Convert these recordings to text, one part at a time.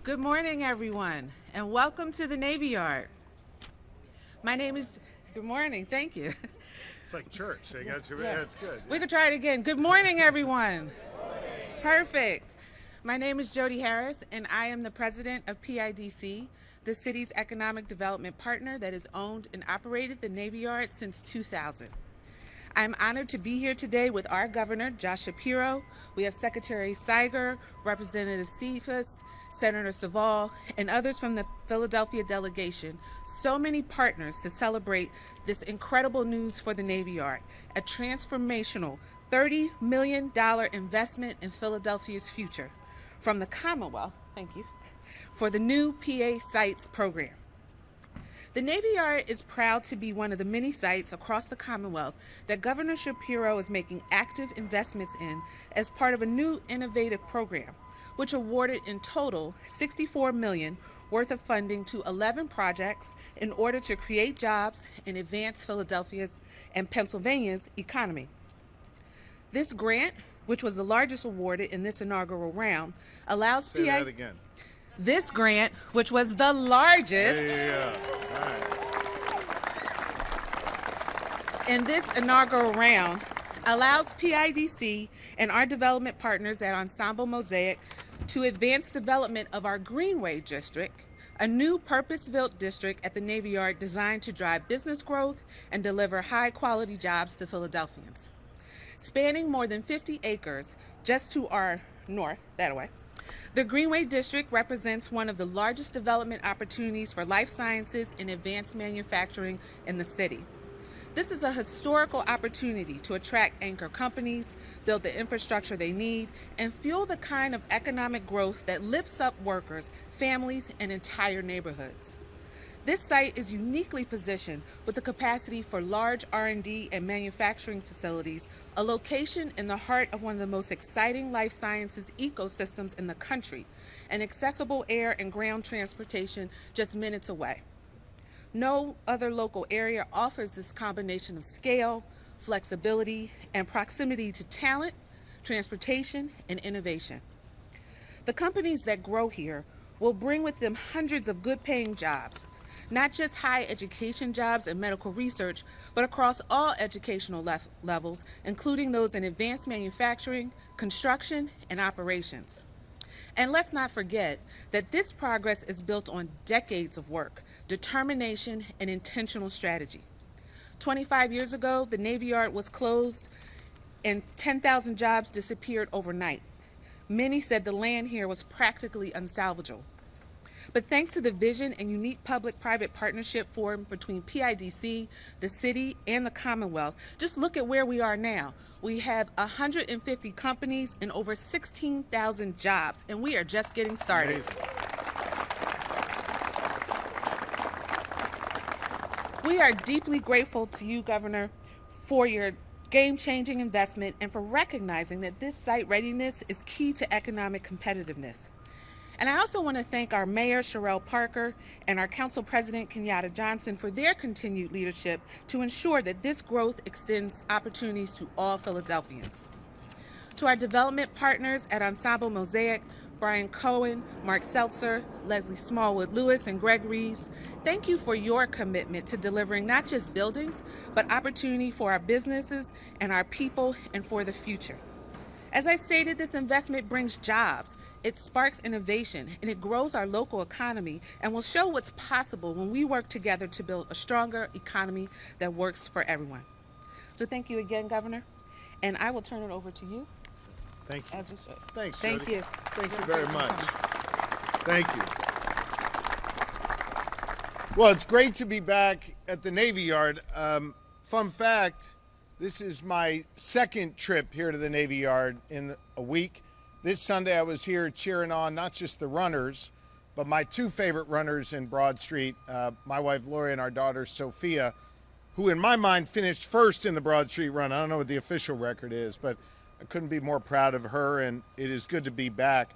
Good morning, everyone, and welcome to the Navy Yard. My name is, good morning, thank you. It's like church. They got you. Yeah. That's good. We could try it again. Good morning, everyone. Perfect. My name is Jody Harris, and I am the president of PIDC, the city's economic development partner that has owned and operated the Navy Yard since 2000. I'm honored to be here today with our governor, Josh Shapiro. We have Secretary Siger, Representative Cephas, Senator Saval, and others from the Philadelphia delegation. So many partners to celebrate this incredible news for the Navy Yard, a transformational $30 million investment in Philadelphia's future from the Commonwealth, thank you, for the new PA Sites program. The Navy Yard is proud to be one of the many sites across the Commonwealth that Governor Shapiro is making active investments in as part of a new innovative program, which awarded in total $64 million worth of funding to 11 projects in order to create jobs and advance Philadelphia's and Pennsylvania's economy. This grant, which was the largest awarded in this inaugural round, allows Say that again. This grant, which was the largest in this inaugural round, allows PIDC and our development partners at Ensemble Mosaic to advance development of our Greenway District, a new purpose-built district at the Navy Yard designed to drive business growth and deliver high-quality jobs to Philadelphians. Spanning more than 50 acres just to our north, that way, the Greenway District represents one of the largest development opportunities for life sciences and advanced manufacturing in the city. This is a historical opportunity to attract anchor companies, build the infrastructure they need, and fuel the kind of economic growth that lifts up workers, families, and entire neighborhoods. This site is uniquely positioned with the capacity for large R&D and manufacturing facilities, a location in the heart of one of the most exciting life sciences ecosystems in the country, and accessible air and ground transportation just minutes away. No other local area offers this combination of scale, flexibility, and proximity to talent, transportation, and innovation. The companies that grow here will bring with them hundreds of good-paying jobs, not just high education jobs and medical research, but across all educational levels, including those in advanced manufacturing, construction, and operations. And let's not forget that this progress is built on decades of work, determination, and intentional strategy. 25 years ago, the Navy Yard was closed and 10,000 jobs disappeared overnight. Many said the land here was practically unsalvageable. But thanks to the vision and unique public-private partnership formed between PIDC, the city, and the Commonwealth, just look at where we are now. We have 150 companies and over 16,000 jobs, and we are just getting started. Amazing. We are deeply grateful to you, Governor, for your game-changing investment and for recognizing that this site readiness is key to economic competitiveness. And I also want to thank our Mayor, Sherelle Parker, and our Council President, Kenyatta Johnson, for their continued leadership to ensure that this growth extends opportunities to all Philadelphians. To our development partners at Ensemble Mosaic, Brian Cohen, Mark Seltzer, Leslie Smallwood Lewis, and Greg Reeves, thank you for your commitment to delivering not just buildings, but opportunity for our businesses and our people and for the future. As I stated, this investment brings jobs, it sparks innovation, and it grows our local economy and will show what's possible when we work together to build a stronger economy that works for everyone. So thank you again, Governor, and I will turn it over to you. Thank you. As we should. Thanks, Thank Jody. you. Thank you very much. Thank you. Well, it's great to be back at the Navy Yard. Fun fact, this is my second trip here to the Navy Yard in a week. This Sunday I was here cheering on not just the runners, but my two favorite runners in Broad Street, my wife Lori and our daughter Sophia, who in my mind finished first in the Broad Street run. I don't know what the official record is, but I couldn't be more proud of her, and it is good to be back.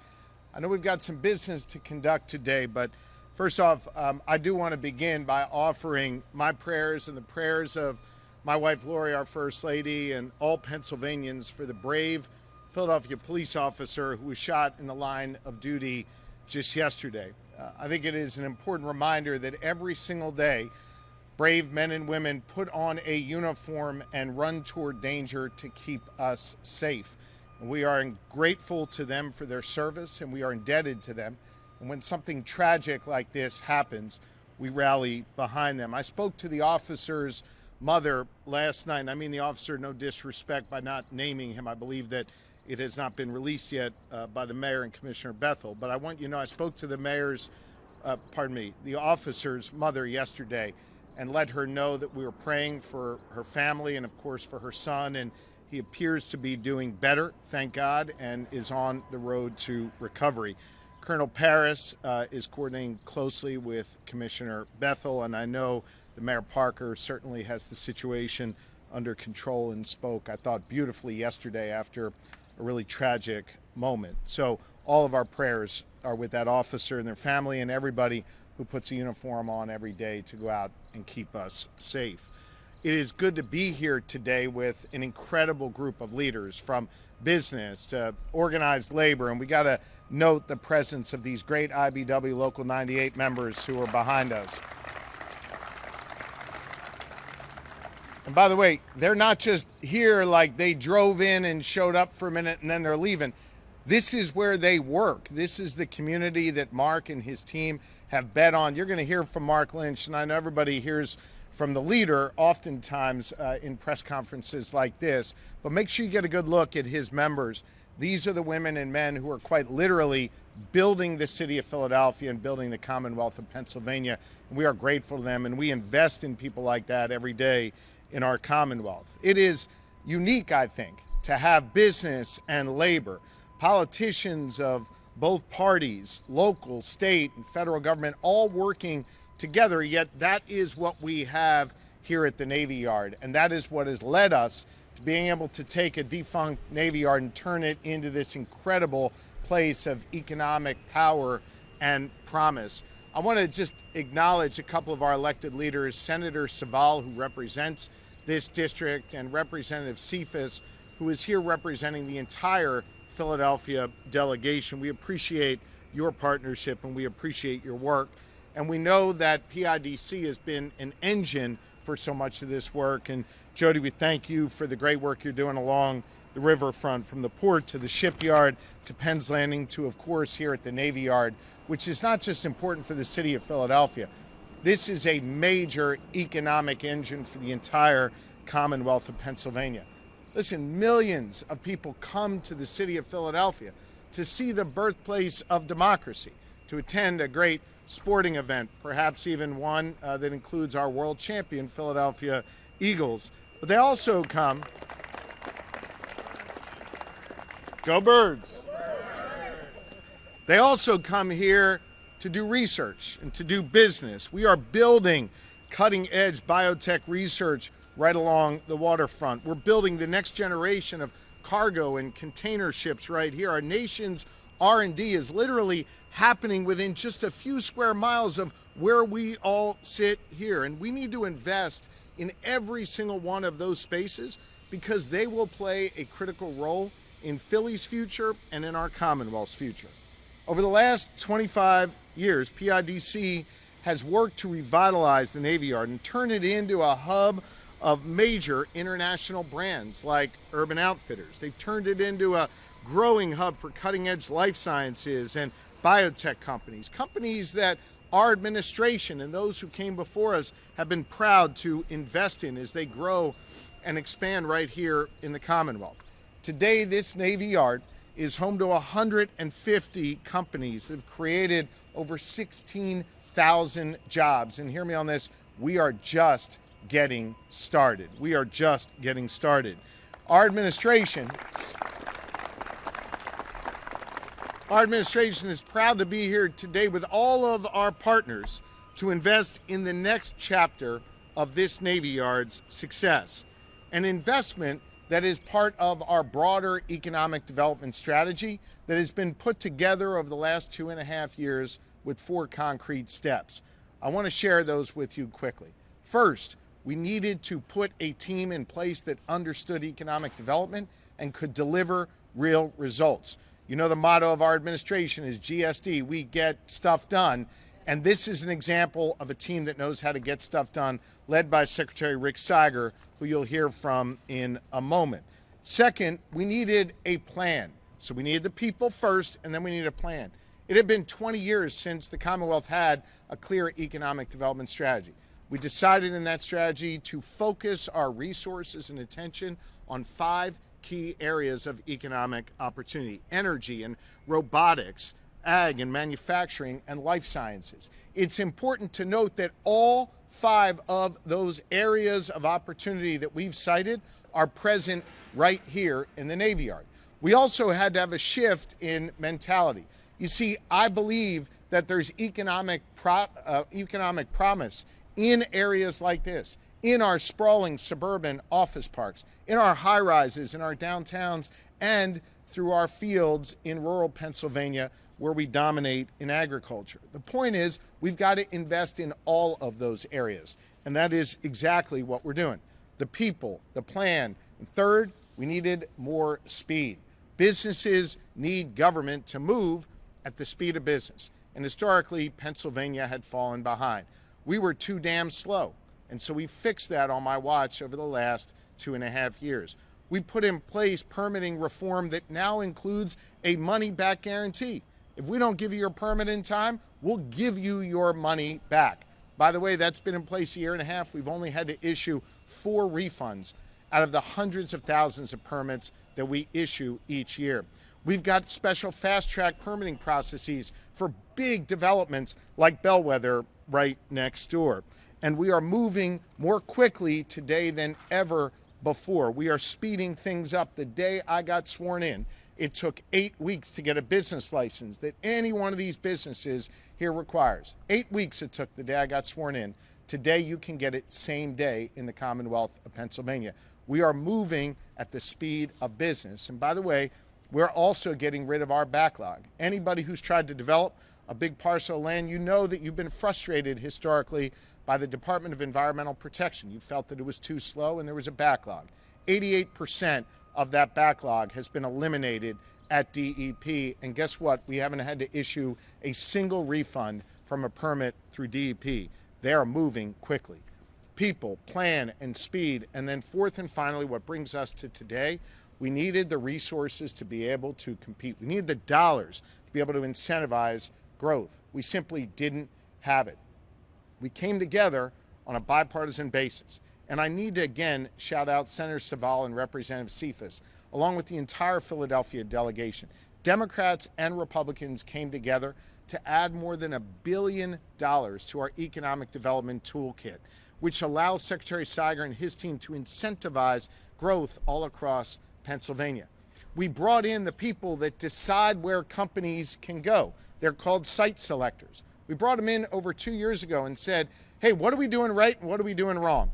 I know we've got some business to conduct today, but first off, I do want to begin by offering my prayers and the prayers of my wife Lori, our First Lady, and all Pennsylvanians for the brave Philadelphia police officer who was shot in the line of duty just yesterday. I think it is an important reminder that every single day, brave men and women put on a uniform and run toward danger to keep us safe. And we are grateful to them for their service, and we are indebted to them. And when something tragic like this happens, we rally behind them. I spoke to the officer's mother last night, and I mean the officer, no disrespect by not naming him. I believe that it has not been released yet by the mayor and Commissioner Bethel. But I want you to know I spoke to the officer's mother yesterday and let her know that we were praying for her family and, of course, for her son. And he appears to be doing better, thank God, and is on the road to recovery. Colonel Paris is coordinating closely with Commissioner Bethel, and I know the Mayor Parker certainly has the situation under control and spoke, I thought, beautifully yesterday after a really tragic moment. So all of our prayers are with that officer and their family and everybody who puts a uniform on every day to go out and keep us safe. It is good to be here today with an incredible group of leaders from business to organized labor, and we got to note the presence of these great IBW Local 98 members who are behind us. And by the way, they're not just here like they drove in and showed up for a minute and then they're leaving. This is where they work. This is the community that Mark and his team have bet on. You're going to hear from Mark Lynch, and I know everybody hears from the leader oftentimes in press conferences like this, but make sure you get a good look at his members. These are the women and men who are quite literally building the city of Philadelphia and building the Commonwealth of Pennsylvania. And we are grateful to them, and we invest in people like that every day in our Commonwealth. It is unique, I think, to have business and labor, politicians of both parties, local, state, and federal government, all working together, yet that is what we have here at the Navy Yard, and that is what has led us to being able to take a defunct Navy Yard and turn it into this incredible place of economic power and promise. I want to just acknowledge a couple of our elected leaders, Senator Saval, who represents this district, and Representative Cephas, who is here representing the entire Philadelphia delegation. We appreciate your partnership and we appreciate your work. And we know that PIDC has been an engine for so much of this work. And Jody, we thank you for the great work you're doing along the riverfront, from the port to the shipyard to Penn's Landing to, of course, here at the Navy Yard, which is not just important for the city of Philadelphia. This is a major economic engine for the entire Commonwealth of Pennsylvania. Listen, millions of people come to the city of Philadelphia to see the birthplace of democracy, to attend a great sporting event, perhaps even one that includes our world champion Philadelphia Eagles. But they also come, go Birds! They also come here to do research and to do business. We are building cutting-edge biotech research right along the waterfront. We're building the next generation of cargo and container ships right here. Our nation's R&D is literally happening within just a few square miles of where we all sit here. And we need to invest in every single one of those spaces because they will play a critical role in Philly's future and in our Commonwealth's future. Over the last 25 years, PIDC has worked to revitalize the Navy Yard and turn it into a hub of major international brands like Urban Outfitters. They've turned it into a growing hub for cutting-edge life sciences and biotech companies that our administration and those who came before us have been proud to invest in as they grow and expand right here in the Commonwealth. Today, this Navy Yard is home to 150 companies that have created over 16,000 jobs. And hear me on this, we are just getting started. We are just getting started. Our administration is proud to be here today with all of our partners to invest in the next chapter of this Navy Yard's success. An investment that is part of our broader economic development strategy that has been put together over the last 2.5 years with 4 concrete steps. I want to share those with you quickly. First, we needed to put a team in place that understood economic development and could deliver real results. You know the motto of our administration is GSD, we get stuff done. And this is an example of a team that knows how to get stuff done, led by Secretary Rick Seiger, who you'll hear from in a moment. Second, we needed a plan. So we needed the people first, and then we needed a plan. It had been 20 years since the Commonwealth had a clear economic development strategy. We decided in that strategy to focus our resources and attention on 5 key areas of economic opportunity: energy and robotics, ag and manufacturing, and life sciences. It's important to note that all 5 of those areas of opportunity that we've cited are present right here in the Navy Yard. We also had to have a shift in mentality. You see, I believe that there's economic promise in areas like this, in our sprawling suburban office parks, in our high-rises, in our downtowns, and through our fields in rural Pennsylvania, where we dominate in agriculture. The point is, we've got to invest in all of those areas, and that is exactly what we're doing. The people, the plan, and third, we needed more speed. Businesses need government to move at the speed of business, and historically, Pennsylvania had fallen behind. We were too damn slow, and so we fixed that on my watch over the last 2.5 years. We put in place permitting reform that now includes a money-back guarantee. If we don't give you your permit in time, we'll give you your money back. By the way, that's been in place 1.5 years. We've only had to issue 4 refunds out of the hundreds of thousands of permits that we issue each year. We've got special fast-track permitting processes for big developments like Bellwether right next door. And we are moving more quickly today than ever before. We are speeding things up. The day I got sworn in, it took 8 weeks to get a business license that any one of these businesses here requires. 8 weeks it took the day I got sworn in. Today you can get it same day in the Commonwealth of Pennsylvania. We are moving at the speed of business. And by the way, we're also getting rid of our backlog. Anybody who's tried to develop a big parcel of land, you know that you've been frustrated historically by the Department of Environmental Protection. You felt that it was too slow and there was a backlog. 88% of that backlog has been eliminated at DEP. And guess what? We haven't had to issue a single refund from a permit through DEP. They are moving quickly. People, plan, and speed. And then fourth and finally, what brings us to today, we needed the resources to be able to compete. We needed the dollars to be able to incentivize growth. We simply didn't have it. We came together on a bipartisan basis. And I need to again shout out Senator Saval and Representative Cephas, along with the entire Philadelphia delegation. Democrats and Republicans came together to add more than $1 billion to our economic development toolkit, which allows Secretary Seiger and his team to incentivize growth all across Pennsylvania. We brought in the people that decide where companies can go. They're called site selectors. We brought them in over 2 years ago and said, hey, what are we doing right and what are we doing wrong?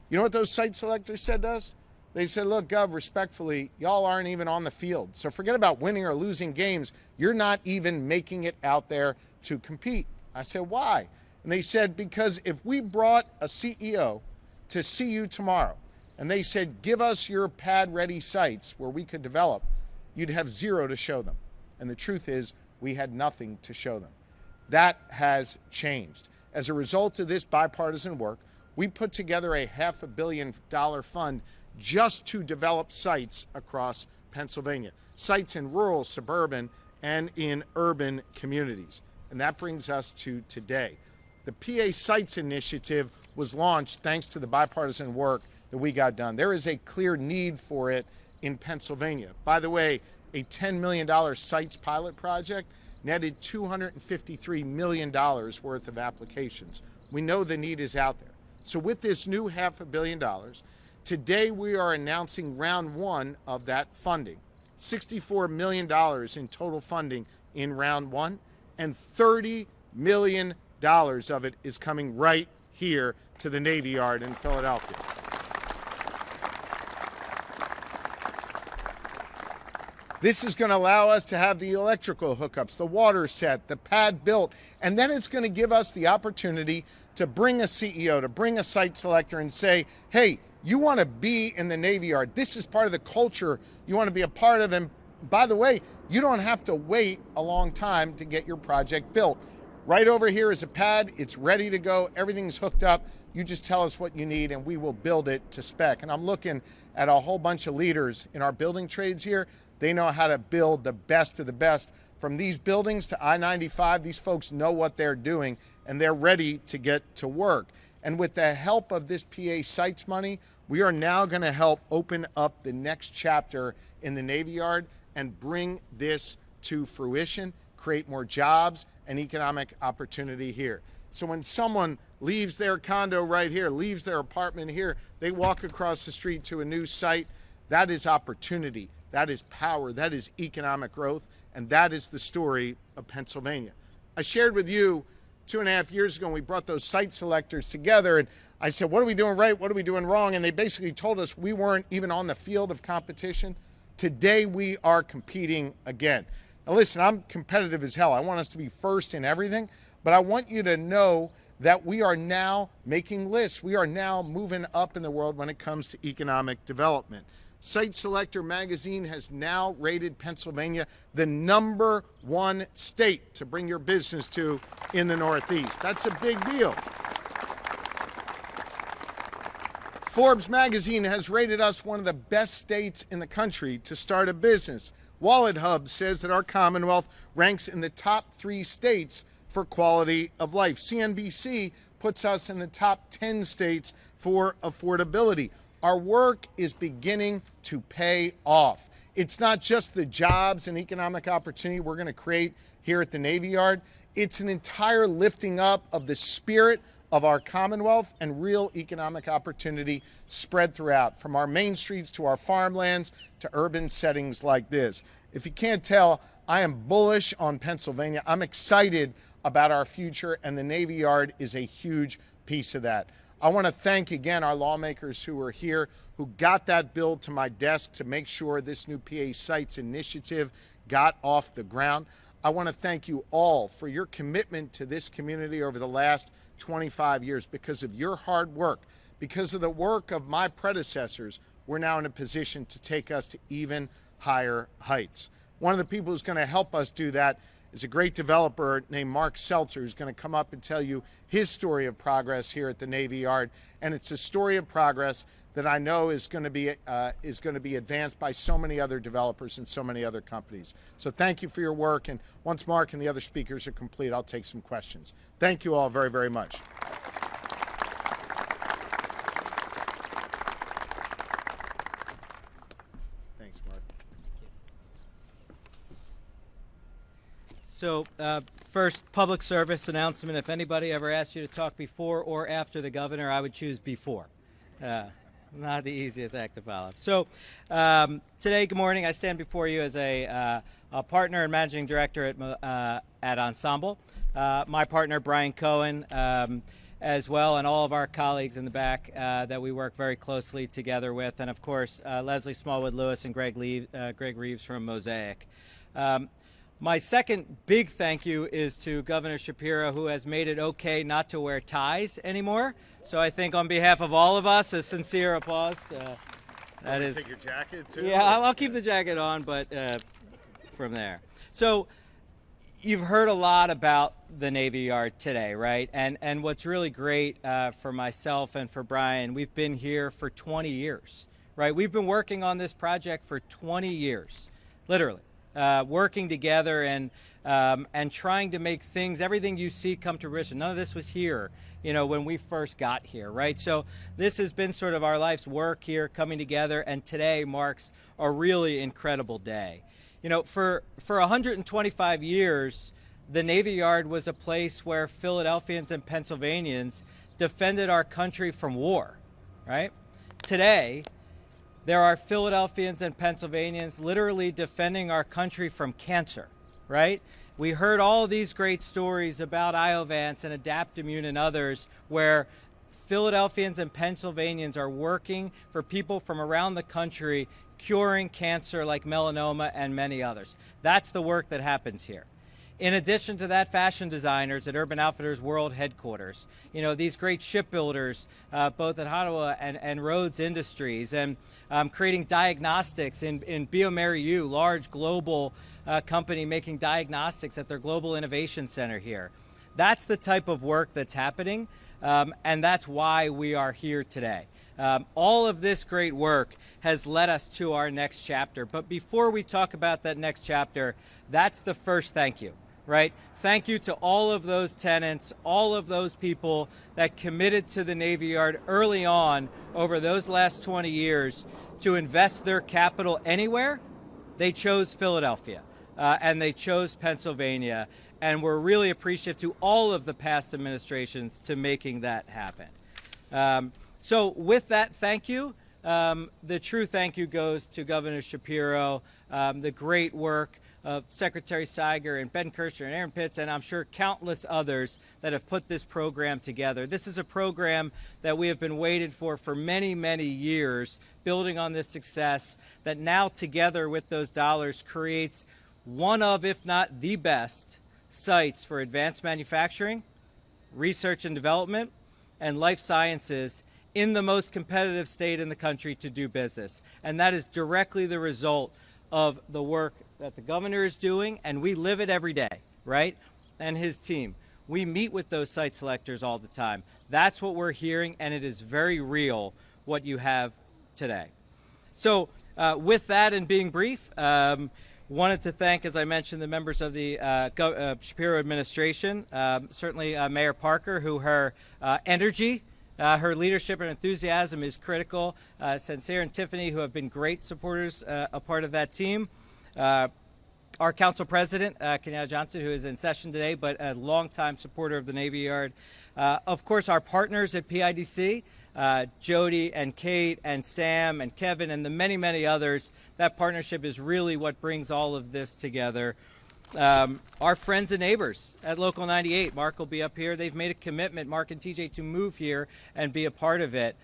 You know what those site selectors said to us? They said, look, Gov, respectfully, y'all aren't even on the field. So forget about winning or losing games. You're not even making it out there to compete. I said, why? And they said, because if we brought a CEO to see you tomorrow and they said, give us your pad-ready sites where we could develop, you'd have 0 to show them. And the truth is, we had nothing to show them. That has changed. As a result of this bipartisan work, we put together a $500 million fund just to develop sites across Pennsylvania, sites in rural, suburban, and in urban communities. And that brings us to today. The PA Sites Initiative was launched thanks to the bipartisan work that we got done. There is a clear need for it in Pennsylvania. By the way, a $10 million sites pilot project netted $253 million worth of applications. We know the need is out there. So with this new $500 million, today we are announcing round 1 of that funding. $64 million in total funding in round 1, and $30 million of it is coming right here to the Navy Yard in Philadelphia. This is going to allow us to have the electrical hookups, the water set, the pad built, and then it's going to give us the opportunity to bring a CEO, to bring a site selector and say, hey, you want to be in the Navy Yard. This is part of the culture you want to be a part of, and by the way, you don't have to wait a long time to get your project built. Right over here is a pad. It's ready to go. Everything's hooked up. You just tell us what you need and we will build it to spec. And I'm looking at a whole bunch of leaders in our building trades here. They know how to build the best of the best. From these buildings to I-95, these folks know what they're doing and they're ready to get to work. And with the help of this PA Sites money, we are now going to help open up the next chapter in the Navy Yard and bring this to fruition, create more jobs and economic opportunity here. So when someone leaves their condo right here, leaves their apartment here, they walk across the street to a new site, that is opportunity, that is power, that is economic growth, and that is the story of Pennsylvania. I shared with you 2.5 years ago when we brought those site selectors together, and I said, what are we doing right, what are we doing wrong? And they basically told us we weren't even on the field of competition. Today we are competing again. Now listen, I'm competitive as hell. I want us to be first in everything, but I want you to know that we are now making lists. We are now moving up in the world when it comes to economic development. Site Selector magazine has now rated Pennsylvania the #1 state to bring your business to in the Northeast. That's a big deal. Forbes magazine has rated us one of the best states in the country to start a business. Wallet Hub says that our Commonwealth ranks in the top 3 states for quality of life. CNBC puts us in the top 10 states for affordability. Our work is beginning to pay off. It's not just the jobs and economic opportunity we're going to create here at the Navy Yard. It's an entire lifting up of the spirit of our Commonwealth and real economic opportunity spread throughout, from our main streets to our farmlands to urban settings like this. If you can't tell, I am bullish on Pennsylvania. I'm excited about our future, and the Navy Yard is a huge piece of that. I want to thank again our lawmakers who are here, who got that bill to my desk to make sure this new PA Sites initiative got off the ground. I want to thank you all for your commitment to this community over the last 25 years. Because of your hard work, because of the work of my predecessors, we're now in a position to take us to even higher heights. One of the people who's going to help us do that is a great developer named Mark Seltzer, who's going to come up and tell you his story of progress here at the Navy Yard. And it's a story of progress that I know is going to be advanced by so many other developers and so many other companies. So thank you for your work. And once Mark and the other speakers are complete, I'll take some questions. Thank you all very, very much. Thanks, Mark. So first, public service announcement. If anybody ever asked you to talk before or after the governor, I would choose before. Not the easiest act to follow. So today, good morning. I stand before you as a partner and managing director at Ensemble. My partner, Brian Cohen, as well, and all of our colleagues in the back that we work very closely together with. And of course, Leslie Smallwood-Lewis and Greg Reeves from Mosaic. My second big thank you is to Governor Shapiro, who has made it okay not to wear ties anymore. So I think on behalf of all of us, a sincere applause. That is. Take your jacket too? Yeah, I'll keep the jacket on, but from there. So you've heard a lot about the Navy Yard today, right? And what's really great for myself and for Brian, we've been here for 20 years, right? We've been working on this project for 20 years, literally. Working together and trying to make things, everything you see, come to fruition. None of this was here, when we first got here, right? So this has been sort of our life's work here coming together, and today marks a really incredible day. For 125 years, the Navy Yard was a place where Philadelphians and Pennsylvanians defended our country from war, right? Today, there are Philadelphians and Pennsylvanians literally defending our country from cancer, right? We heard all these great stories about Iovance and Adaptimmune and others where Philadelphians and Pennsylvanians are working for people from around the country curing cancer like melanoma and many others. That's the work that happens here. In addition to that, fashion designers at Urban Outfitters World Headquarters. You know, these great shipbuilders, both at Ottawa and Rhodes Industries, and creating diagnostics in bioMérieux, large global company making diagnostics at their Global Innovation Center here. That's the type of work that's happening, and that's why we are here today. All of this great work has led us to our next chapter. But before we talk about that next chapter, that's the first thank you, right? Thank you to all of those tenants, all of those people that committed to the Navy Yard early on over those last 20 years to invest their capital anywhere. They chose Philadelphia, and they chose Pennsylvania, and we're really appreciative to all of the past administrations to making that happen. So with that, thank you. The true thank you goes to Governor Shapiro, the great work of Secretary Seiger and Ben Kirshner and Aaron Pitts, and I'm sure countless others that have put this program together. This is a program that we have been waiting for many, many years, building on this success that now together with those dollars creates one of, if not the best, sites for advanced manufacturing, research and development, and life sciences in the most competitive state in the country to do business. And that is directly the result of the work that the governor is doing, and we live it every day, right? And his team. We meet with those site selectors all the time. That's what we're hearing, and it is very real what you have today. So with that and being brief, wanted to thank, as I mentioned, the members of the Shapiro administration, certainly Mayor Parker, who her energy, her leadership and enthusiasm is critical. Sincere and Tiffany, who have been great supporters, a part of that team. Our council president, Kenyatta Johnson, who is in session today, but a longtime supporter of the Navy Yard. Of course, our partners at PIDC, Jody and Kate and Sam and Kevin and the many, many others. That partnership is really what brings all of this together. Our friends and neighbors at Local 98, Mark will be up here. They've made a commitment, Mark and TJ, to move here and be a part of it.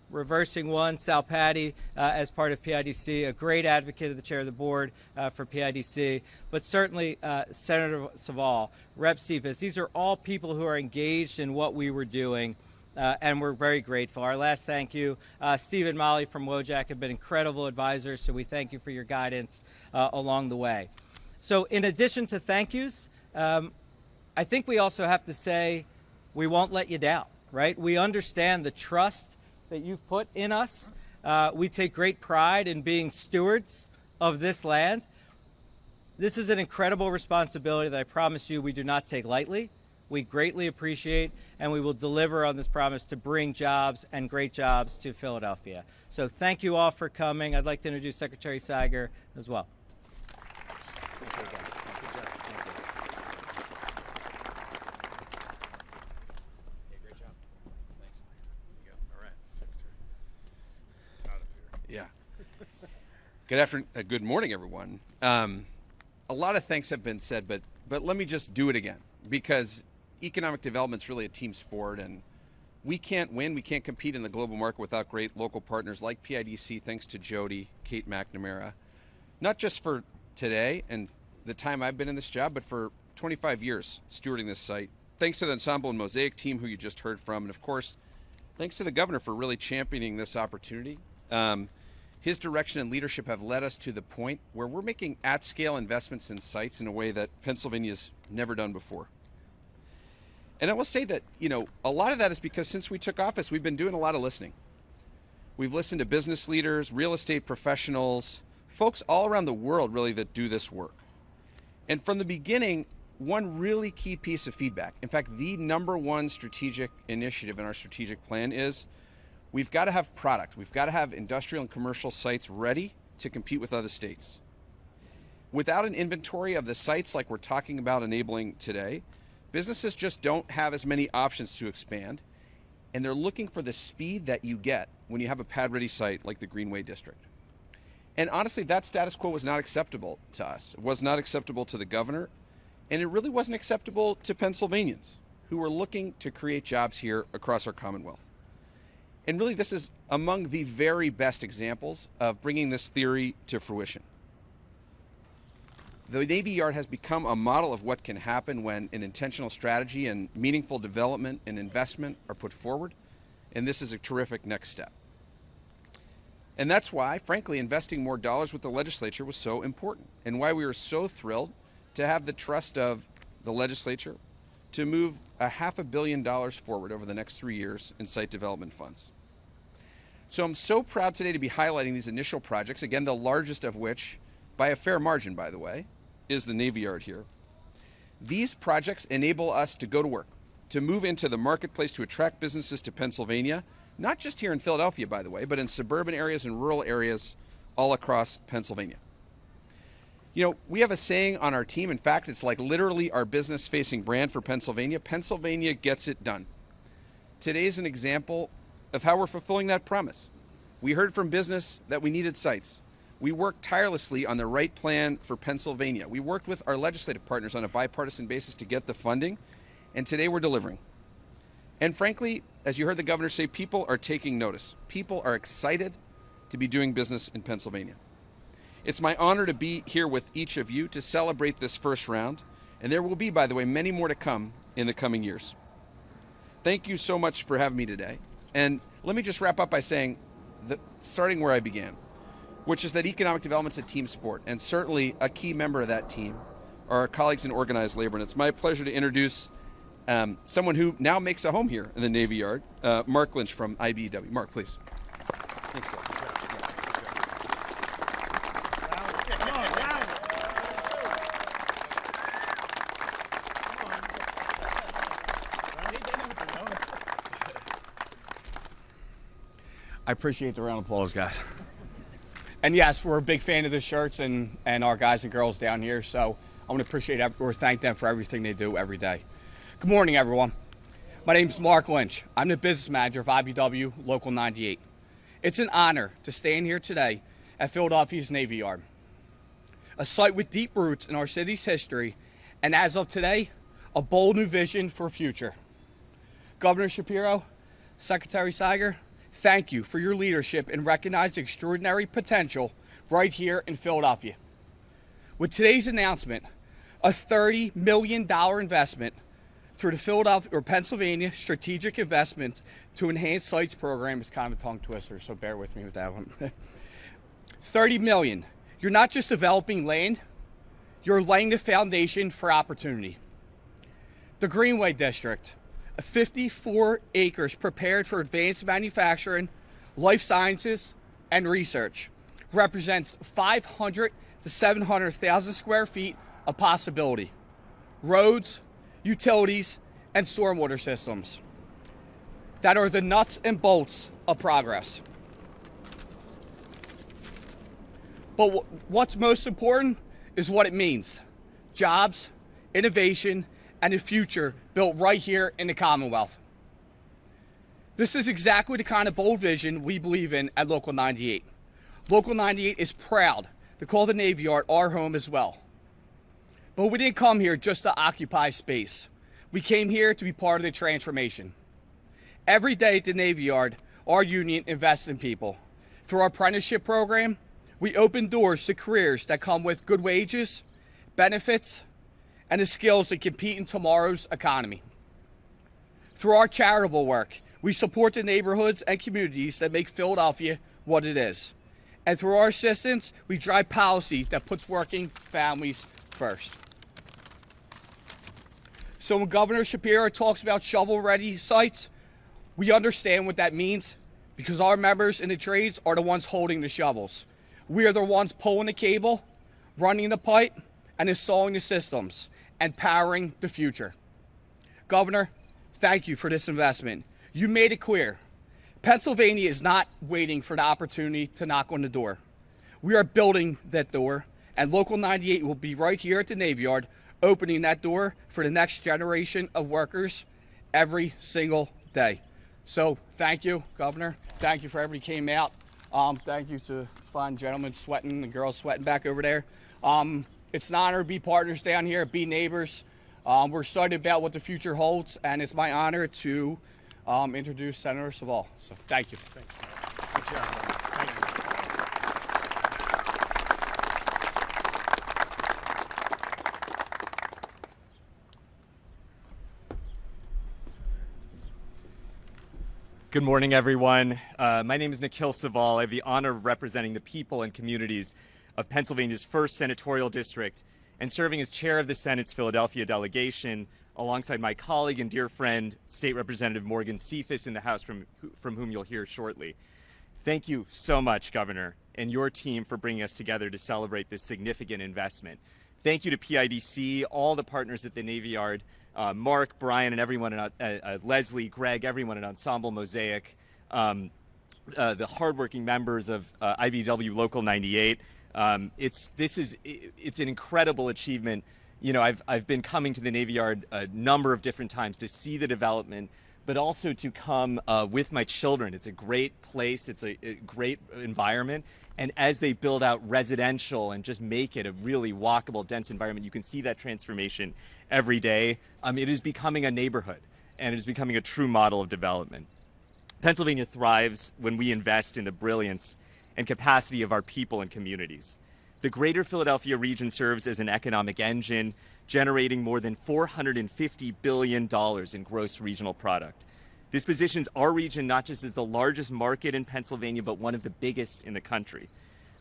Reversing one, Sal Patty, as part of PIDC, a great advocate of the chair of the board for PIDC, but certainly Senator Saval, Rep. Cephas. These are all people who are engaged in what we were doing, and we're very grateful. Our last thank you, Steve and Molly from Wojak have been incredible advisors, so we thank you for your guidance along the way. So in addition to thank yous, I think we also have to say we won't let you down, right? We understand the trust that you've put in us. We take great pride in being stewards of this land. This is an incredible responsibility that I promise you we do not take lightly. We greatly appreciate, and we will deliver on this promise to bring jobs and great jobs to Philadelphia. So thank you all for coming. I'd like to introduce Secretary Seiger as well. Yeah. Good morning, everyone. A lot of thanks have been said, but let me just do it again, because economic development is really a team sport, and we can't win, we can't compete in the global market without great local partners like PIDC, thanks to Jody, Kate McNamara, not just for today and the time I've been in this job, but for 25 years stewarding this site. Thanks to the Ensemble and Mosaic team, who you just heard from, and of course, thanks to the governor for really championing this opportunity. His direction and leadership have led us to the point where we're making at-scale investments in sites in a way that Pennsylvania's never done before. And I will say that, a lot of that is because since we took office, we've been doing a lot of listening. We've listened to business leaders, real estate professionals, folks all around the world, really, that do this work. And from the beginning, one really key piece of feedback, in fact, the #1 strategic initiative in our strategic plan is we've got to have product. We've got to have industrial and commercial sites ready to compete with other states. Without an inventory of the sites like we're talking about enabling today, businesses just don't have as many options to expand, and they're looking for the speed that you get when you have a pad-ready site like the Greenway District. And honestly, that status quo was not acceptable to us. It was not acceptable to the governor, and it really wasn't acceptable to Pennsylvanians who were looking to create jobs here across our Commonwealth. And really, this is among the very best examples of bringing this theory to fruition. The Navy Yard has become a model of what can happen when an intentional strategy and meaningful development and investment are put forward, and this is a terrific next step. And that's why, frankly, investing more dollars with the legislature was so important, and why we were so thrilled to have the trust of the legislature to move $500 million forward over the next 3 years in site development funds. So I'm so proud today to be highlighting these initial projects, again, the largest of which, by a fair margin, by the way, is the Navy Yard here. These projects enable us to go to work, to move into the marketplace, to attract businesses to Pennsylvania, not just here in Philadelphia, by the way, but in suburban areas and rural areas all across Pennsylvania. You know, we have a saying on our team, in fact, it's like literally our business-facing brand for Pennsylvania. Pennsylvania gets it done. Today is an example of how we're fulfilling that promise. We heard from business that we needed sites. We worked tirelessly on the right plan for Pennsylvania. We worked with our legislative partners on a bipartisan basis to get the funding, and today we're delivering. And frankly, as you heard the governor say, people are taking notice. People are excited to be doing business in Pennsylvania. It's my honor to be here with each of you to celebrate this first round, and there will be, by the way, many more to come in the coming years. Thank you so much for having me today. And let me just wrap up by saying, starting where I began, which is that economic development's a team sport, and certainly a key member of that team are our colleagues in organized labor. And it's my pleasure to introduce someone who now makes a home here in the Navy Yard, Mark Lynch from IBEW. Mark, please. Thanks, guys. I appreciate the round of applause, guys. And yes, we're a big fan of the shirts and our guys and girls down here, so I want to appreciate or thank them for everything they do every day. Good morning, everyone. My name is Mark Lynch. I'm the business manager of IBEW Local 98. It's an honor to stand here today at Philadelphia's Navy Yard, a site with deep roots in our city's history, and as of today, a bold new vision for the future. Governor Shapiro, Secretary Siger, thank you for your leadership and recognize the extraordinary potential right here in Philadelphia. With today's announcement, a $30 million investment through the Philadelphia or Pennsylvania Strategic Investments to Enhance Sites program is kind of a tongue twister, so bear with me with that one. $30 million. You're not just developing land, you're laying the foundation for opportunity. The Greenway District, 54 acres prepared for advanced manufacturing, life sciences, and research, represents 500 to 700,000 square feet of possibility. Roads, utilities, and stormwater systems that are the nuts and bolts of progress. But what's most important is what it means. Jobs, innovation, and a future built right here in the Commonwealth. This is exactly the kind of bold vision we believe in at Local 98. Local 98 is proud to call the Navy Yard our home as well. But we didn't come here just to occupy space. We came here to be part of the transformation. Every day at the Navy Yard, our union invests in people. Through our apprenticeship program, we open doors to careers that come with good wages, benefits, and the skills to compete in tomorrow's economy. Through our charitable work, we support the neighborhoods and communities that make Philadelphia what it is. And through our assistance, we drive policy that puts working families first. So when Governor Shapiro talks about shovel-ready sites, we understand what that means because our members in the trades are the ones holding the shovels. We are the ones pulling the cable, running the pipe, and installing the systems and powering the future. Governor, thank you for this investment. You made it clear. Pennsylvania is not waiting for the opportunity to knock on the door. We are building that door, and Local 98 will be right here at the Navy Yard, opening that door for the next generation of workers every single day. So thank you, Governor. Thank you for everybody who came out. Thank you to fine gentlemen sweating and girls sweating back over there. It's an honor to be partners down here, be neighbors. We're excited about what the future holds, and it's my honor to introduce Senator Saval. So thank you. Thanks. Good job. Thank you. Good morning, everyone. My name is Nikhil Saval. I have the honor of representing the people and communities of Pennsylvania's 1st Senatorial District and serving as chair of the Senate's Philadelphia delegation alongside my colleague and dear friend, State Representative Morgan Cephas in the House, from whom you'll hear shortly. Thank you so much, Governor, and your team for bringing us together to celebrate this significant investment. Thank you to PIDC, all the partners at the Navy Yard, Mark, Brian, and everyone, Leslie, Greg, everyone at Ensemble Mosaic, the hardworking members of IBW Local 98. It's an incredible achievement. You know, I've been coming to the Navy Yard a number of different times to see the development, but also to come with my children. It's a great place. It's a great environment. And as they build out residential and just make it a really walkable, dense environment, you can see that transformation every day. It is becoming a neighborhood, and it is becoming a true model of development. Pennsylvania thrives when we invest in the brilliance and capacity of our people and communities. The greater Philadelphia region serves as an economic engine, generating more than $450 billion in gross regional product. This positions our region not just as the largest market in Pennsylvania, but one of the biggest in the country.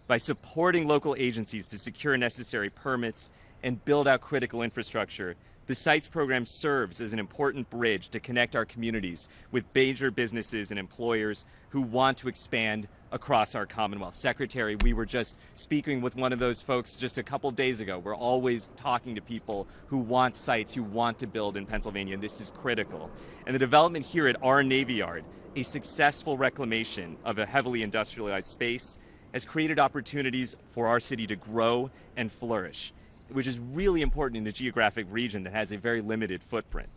By supporting local agencies to secure necessary permits and build out critical infrastructure, the SITES program serves as an important bridge to connect our communities with major businesses and employers who want to expand across our Commonwealth. Secretary, we were just speaking with one of those folks just a couple days ago. We're always talking to people who want sites, who want to build in Pennsylvania, and this is critical. And the development here at our Navy Yard, a successful reclamation of a heavily industrialized space, has created opportunities for our city to grow and flourish, which is really important in a geographic region that has a very limited footprint.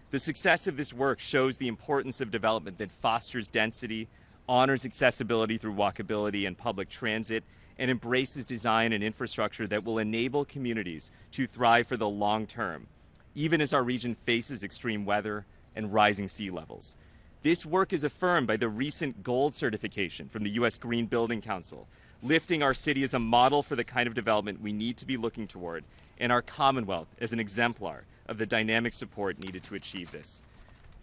The success of this work shows the importance of development that fosters density, honors accessibility through walkability and public transit, and embraces design and infrastructure that will enable communities to thrive for the long term, even as our region faces extreme weather and rising sea levels. This work is affirmed by the recent gold certification from the U.S. Green Building Council, lifting our city as a model for the kind of development we need to be looking toward, and our Commonwealth as an exemplar of the dynamic support needed to achieve this.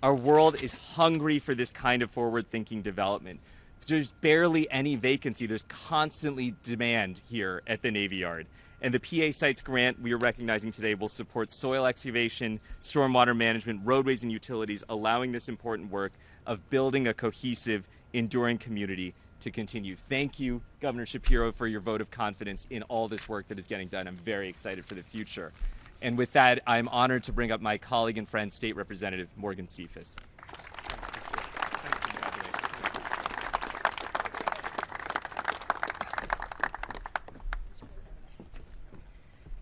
Our world is hungry for this kind of forward-thinking development. There's barely any vacancy. There's constantly demand here at the Navy Yard. And the PA Sites grant we are recognizing today will support soil excavation, stormwater management, roadways, and utilities, allowing this important work of building a cohesive, enduring community to continue. Thank you, Governor Shapiro, for your vote of confidence in all this work that is getting done. I'm very excited for the future. And with that, I'm honored to bring up my colleague and friend, State Representative Morgan Cephas.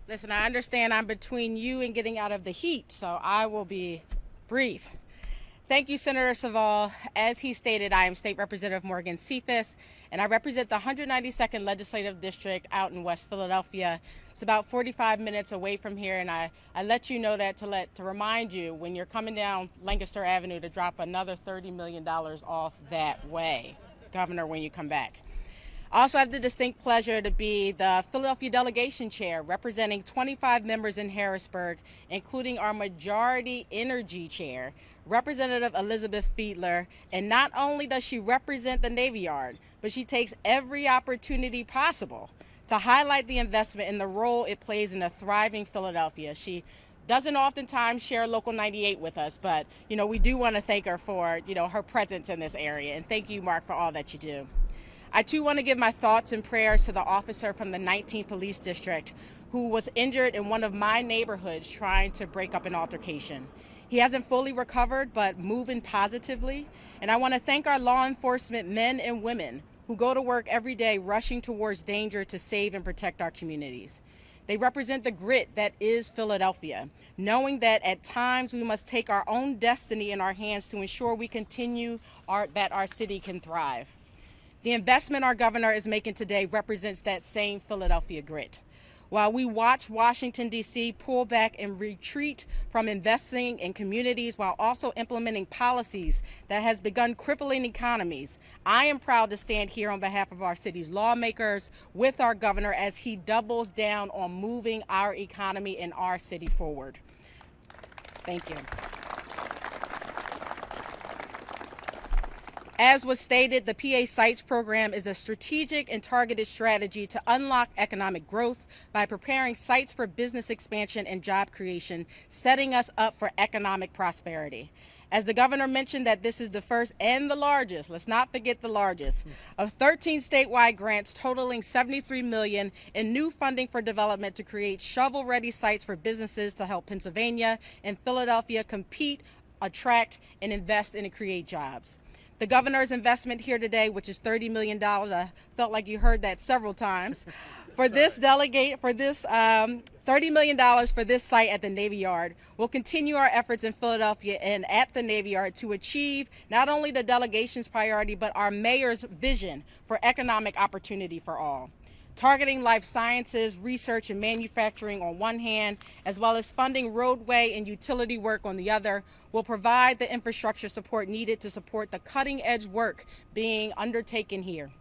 Listen, I understand I'm between you and getting out of the heat, so I will be brief. Thank you, Senator Saval. As he stated, I am State Representative Morgan Cephas, and I represent the 192nd Legislative District out in West Philadelphia. It's about 45 minutes away from here, and I let you know that to remind you when you're coming down Lancaster Avenue to drop another $30 million off that way, Governor, when you come back. I also have the distinct pleasure to be the Philadelphia Delegation Chair, representing 25 members in Harrisburg, including our Majority Energy Chair, Representative Elizabeth Fiedler. And not only does she represent the Navy Yard, but she takes every opportunity possible to highlight the investment and the role it plays in a thriving Philadelphia. She doesn't oftentimes share Local 98 with us, but we do want to thank her for her presence in this area. And thank you, Mark, for all that you do. I too want to give my thoughts and prayers to the officer from the 19th Police District who was injured in one of my neighborhoods trying to break up an altercation. He hasn't fully recovered, but moving positively. And I want to thank our law enforcement men and women who go to work every day rushing towards danger to save and protect our communities. They represent the grit that is Philadelphia, knowing that at times we must take our own destiny in our hands to ensure we continue that our city can thrive. The investment our governor is making today represents that same Philadelphia grit. While we watch Washington, D.C. pull back and retreat from investing in communities while also implementing policies that has begun crippling economies, I am proud to stand here on behalf of our city's lawmakers with our governor as he doubles down on moving our economy and our city forward. Thank you. As was stated, the PA Sites program is a strategic and targeted strategy to unlock economic growth by preparing sites for business expansion and job creation, setting us up for economic prosperity. As the governor mentioned, that this is the first and the largest, let's not forget the largest, of 13 statewide grants totaling $73 million in new funding for development to create shovel-ready sites for businesses to help Pennsylvania and Philadelphia compete, attract, and invest in and create jobs. The governor's investment here today, which is $30 million, I felt like you heard that several times, for this $30 million for this site at the Navy Yard, will continue our efforts in Philadelphia and at the Navy Yard to achieve not only the delegation's priority, but our mayor's vision for economic opportunity for all. Targeting life sciences, research, and manufacturing on one hand, as well as funding roadway and utility work on the other, will provide the infrastructure support needed to support the cutting-edge work being undertaken here.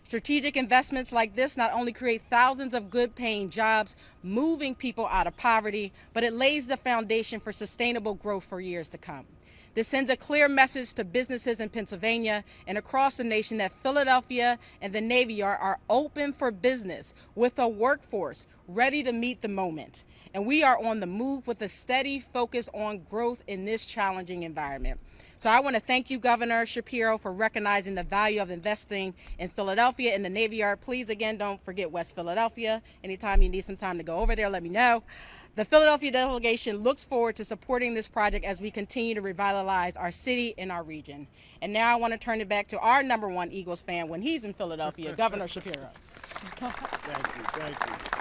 Strategic investments like this not only create thousands of good-paying jobs, moving people out of poverty, but it lays the foundation for sustainable growth for years to come. This sends a clear message to businesses in Pennsylvania and across the nation that Philadelphia and the Navy Yard are open for business with a workforce ready to meet the moment. And we are on the move with a steady focus on growth in this challenging environment. So I want to thank you, Governor Shapiro, for recognizing the value of investing in Philadelphia and the Navy Yard. Please, again, don't forget West Philadelphia. Anytime you need some time to go over there, let me know. The Philadelphia delegation looks forward to supporting this project as we continue to revitalize our city and our region. And now I want to turn it back to our #1 Eagles fan when he's in Philadelphia, Governor Shapiro. Thank you.